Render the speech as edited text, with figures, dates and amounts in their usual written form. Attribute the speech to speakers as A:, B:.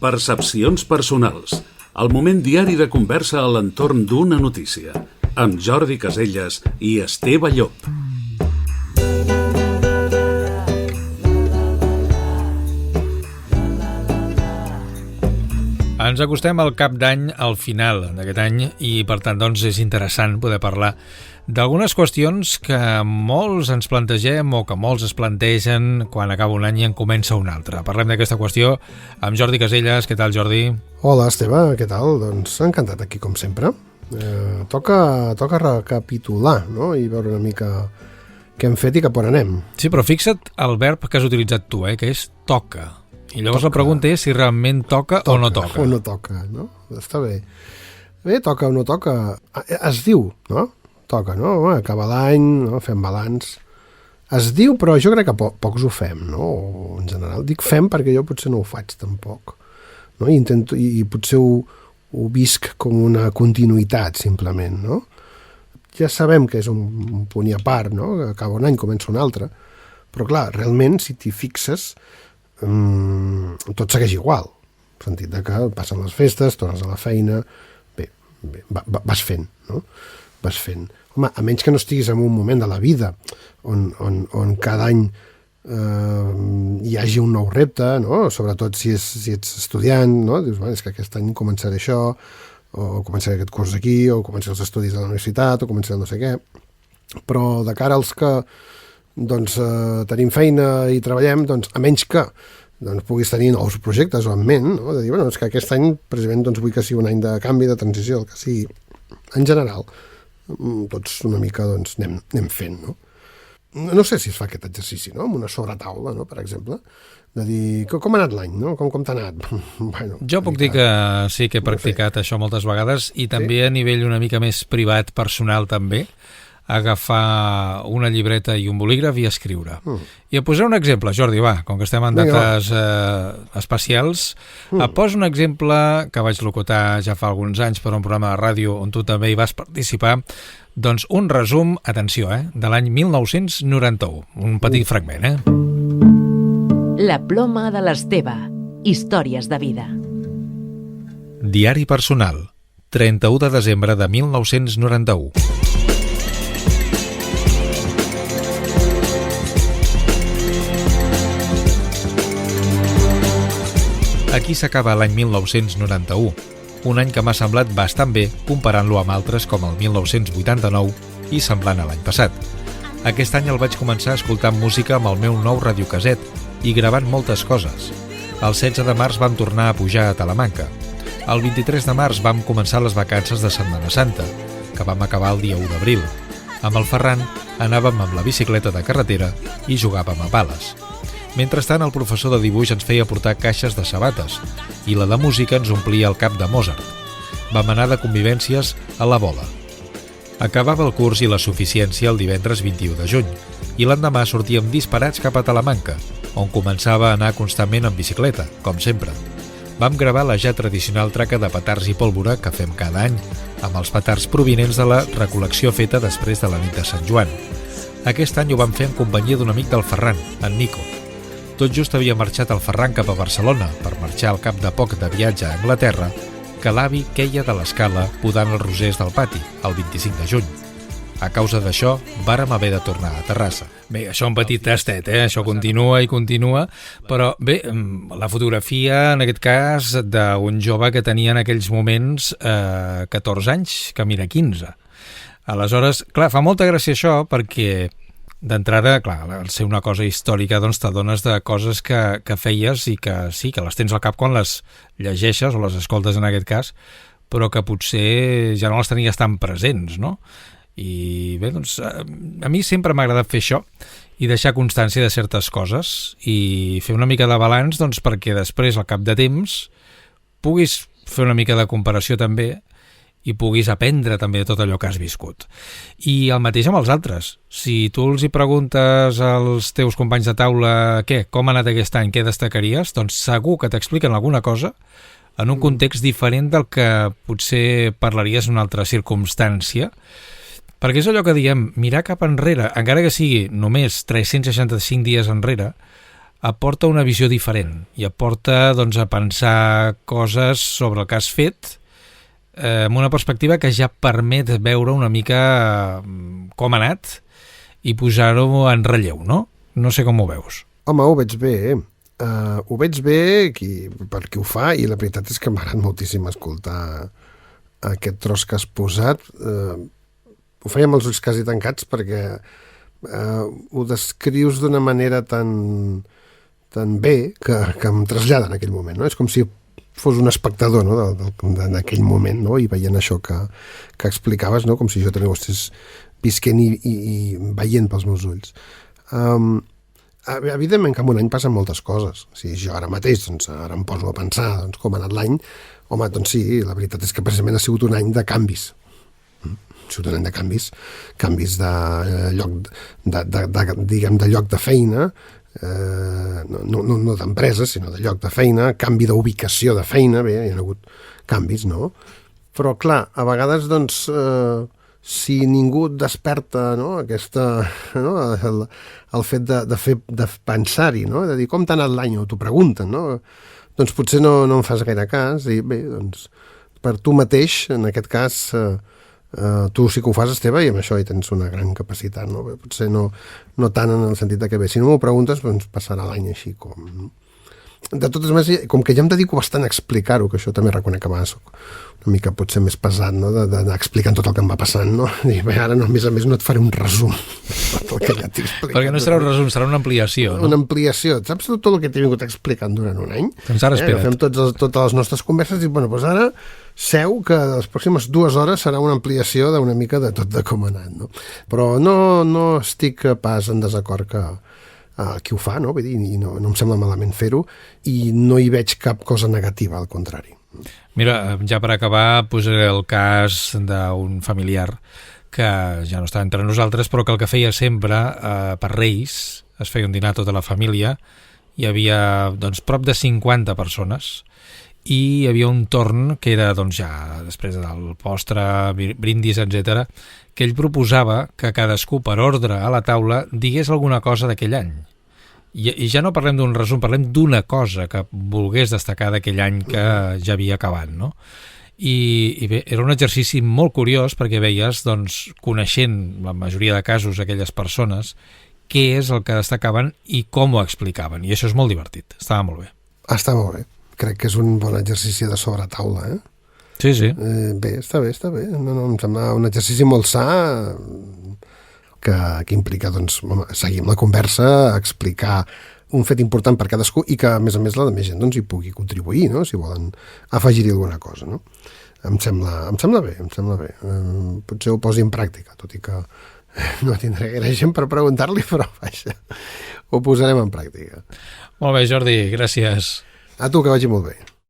A: Percepcions personals. El moment diari de conversa a l'entorn d'una notícia. Amb Jordi Caselles i Esteve Llop.
B: Ens acostem al cap d'any, al final d'aquest any, i per tant doncs, és interessant poder parlar d'algunes qüestions que molts ens plantegem o que molts es plantegen quan acaba un any i en comença un altre. Parlem d'aquesta qüestió amb Jordi Caselles. Què tal, Jordi?
C: Hola, Esteve, què tal? Doncs encantat aquí, com sempre. Toca recapitular, no? I veure una mica què hem fet i cap on anem.
B: Sí, però fixa't el verb que has utilitzat tu, que és toca. I llavors la pregunta és si realment toca o no toca.
C: O no toca, no? Està bé. Bé, toca o no toca. Es diu, no? Toca, no? Acaba l'any, no? Fem balanç. Es diu, però jo crec que pocs ho fem, no? O en general. Dic fem perquè jo potser no ho faig tampoc. No? I potser ho visc com una continuïtat, simplement, no? Ja sabem que és un punt i a part, no? Que acaba un any, comença un altre. Però clar, realment, si t'hi fixes, tot segueix igual. En el sentit de que passen les festes, tornes a la feina, bé, vas fent, no? Vas fent. Home, a menys que no estiguis en un moment de la vida on cada any hi hagi un nou repte, no? Sobretot si ets estudiant, no? Dius, és que aquest any començaré això, o començaré aquest curs aquí, o començaré els estudis a la universitat, o començaré no sé què. Però de cara als que doncs, tenim feina i treballem, doncs, a menys que puguis tenir nous projectes o en ment, no? De dir, bueno, és que aquest any precisament vull que sigui un any de canvi, de transició, el que sigui. En general, tots una mica anem fent, no? No sé si es fa aquest exercici, no? Amb una sobretaula, no? Per exemple, de dir, com ha anat l'any, no? Com t'ha anat? Bueno,
B: jo puc dir que sí que he practicat això moltes vegades i també a nivell una mica més privat, personal també, agafar una llibreta i un bolígraf i escriure. I et posaré un exemple, Jordi, va, com que estem en dates especials, et poso un exemple que vaig locutar ja fa alguns anys per un programa de ràdio on tu també hi vas participar, doncs un resum, atenció, de l'any 1991, un petit fragment,
D: La ploma de l'Esteve, històries de vida.
B: Diari personal, 31 de desembre de 1991. Aquí s'acaba l'any 1991, un any que m'ha semblat bastant bé comparant-lo amb altres com el 1989 i semblant a l'any passat. Aquest any el vaig començar escoltant música amb el meu nou radiocasset i gravant moltes coses. El 16 de març vam tornar a pujar a Talamanca. El 23 de març vam començar les vacances de Setmana Santa, que vam acabar el dia 1 d'abril. Amb el Ferran anàvem amb la bicicleta de carretera i jugàvem a pales. Mentrestant, el professor de dibuix ens feia portar caixes de sabates i la de música ens omplia el cap de Mozart. Vam anar de convivències a la bola. Acabava el curs i la suficiència el divendres 21 de juny i l'endemà sortíem disparats cap a Talamanca, on començava a anar constantment en bicicleta, com sempre. Vam gravar la ja tradicional traca de petards i pólvora que fem cada any, amb els petards provinents de la recol·lecció feta després de la nit de Sant Joan. Aquest any ho vam fer en companyia d'un amic del Ferran, en Nico. Tot just havia marxat el Ferran cap a Barcelona per marxar al cap de poc de viatge a Anglaterra, que l'avi queia de l'escala podant els rosers del pati, el 25 de juny. A causa d'això, vàrem haver de tornar a Terrassa. Bé, això un petit tastet, això continua i continua, però bé, la fotografia, en aquest cas, d'un jove que tenia en aquells moments 14 anys, que mira 15. Aleshores, clar, fa molta gràcia això perquè d'entrada, clar, al ser una cosa històrica, doncs t'adones de coses que feies i que sí, que les tens al cap quan les llegeixes o les escoltes en aquest cas, però que potser ja no les tenies tan presents, no? I bé, doncs, a mi sempre m'ha agradat fer això i deixar constància de certes coses i fer una mica de balanç, doncs, perquè després, al cap de temps, puguis fer una mica de comparació també i puguis aprendre també de tot allò que has viscut. I el mateix amb els altres. Si tu els hi preguntes als teus companys de taula com ha anat aquest any, què destacaries, doncs segur que t'expliquen alguna cosa en un context diferent del que potser parlaries en una altra circumstància, perquè és allò que diem, mirar cap enrere, encara que sigui només 365 dies enrere, aporta una visió diferent i aporta doncs, a pensar coses sobre el que has fet amb una perspectiva que ja permet veure una mica com ha anat i posar-ho en relleu, no? No sé com ho veus.
C: Home, ho veig bé. Ho veig bé per qui ho fa, i la veritat és que m'agrada moltíssim escoltar aquest tros que has posat. Ho feia amb els ulls quasi tancats perquè ho descrius d'una manera tan bé que em trasllada en aquell moment, no? És com si fos un espectador, no? d'aquell moment, no? I veient això que explicaves, no? Com si jo també ho estigués visquent i veient pels meus ulls. Evidentment que en un any passen moltes coses. O sigui, jo ara mateix, doncs, ara em poso a pensar com ha anat l'any. Home, doncs sí, la veritat és que precisament ha sigut un any de canvis. Ha sigut un any de canvis de lloc de lloc de feina, no d'empresa, sinó de lloc de feina, canvi d'ubicació de feina, bé, hi ha hagut canvis, no? Però, clar, a vegades, doncs, si ningú desperta, no, el fet de pensar-hi, no? De dir com t'ha anat l'any, o t'ho pregunten, no? Doncs potser no en fas gaire cas, i bé, doncs, per tu mateix, en aquest cas, tu sí que ho fas, Esteve, i amb això hi tens una gran capacitat, no? Potser no tant en el sentit de que bé, si no m'ho preguntes, doncs passarà l'any així com... De totes maneres, com que ja em dedico bastant a explicar-ho, que això també reconec que soc una mica potser més pesat, no? D'anar explicant tot el que em va passant, no? I bé, ara, a més a més, no et faré un resum del que ja t'he explicat.
B: Perquè no serà un resum, serà una ampliació, no?
C: Una ampliació. Saps tot el que t'he vingut explicant durant un any?
B: Doncs ara espera't.
C: Fem totes les nostres converses i, bueno, doncs ara seu que les pròximes 2 hores serà una ampliació d'una mica de tot de com ha anat, no? Però no estic pas en desacord que qui ho fa, no? Vull dir, no em sembla malament fer-ho, i no hi veig cap cosa negativa, al contrari.
B: Mira, ja per acabar posaré el cas d'un familiar que ja no està entre nosaltres, però que el que feia sempre per Reis, es feia un dinar a tota la família, hi havia doncs, prop de 50 persones, i hi havia un torn que era doncs, ja després del postre, brindis, etc, que ell proposava que cadascú per ordre a la taula digués alguna cosa d'aquell any. I ja no parlem d'un resum, parlem d'una cosa que volgués destacar d'aquell any que ja havia acabat, no? I bé, era un exercici molt curiós perquè veies, doncs, coneixent la majoria de casos aquelles persones, què és el que destacaven i com ho explicaven. I això és molt divertit, estava molt bé.
C: Està molt bé. Crec que és un bon exercici de sobretaula, eh?
B: Sí, sí.
C: Bé, està bé. No, em sembla un exercici molt sa que implica, doncs, seguir amb la conversa, explicar un fet important per cadascú i que, a més, la de més gent doncs, hi pugui contribuir, no? Si volen afegir-hi alguna cosa, no? Em sembla bé. Potser ho posi en pràctica, tot i que no tindré gaire gent per preguntar-li, però vaja, ho posarem en pràctica.
B: Molt bé, Jordi, gràcies.
C: A tu, que vagi molt bé.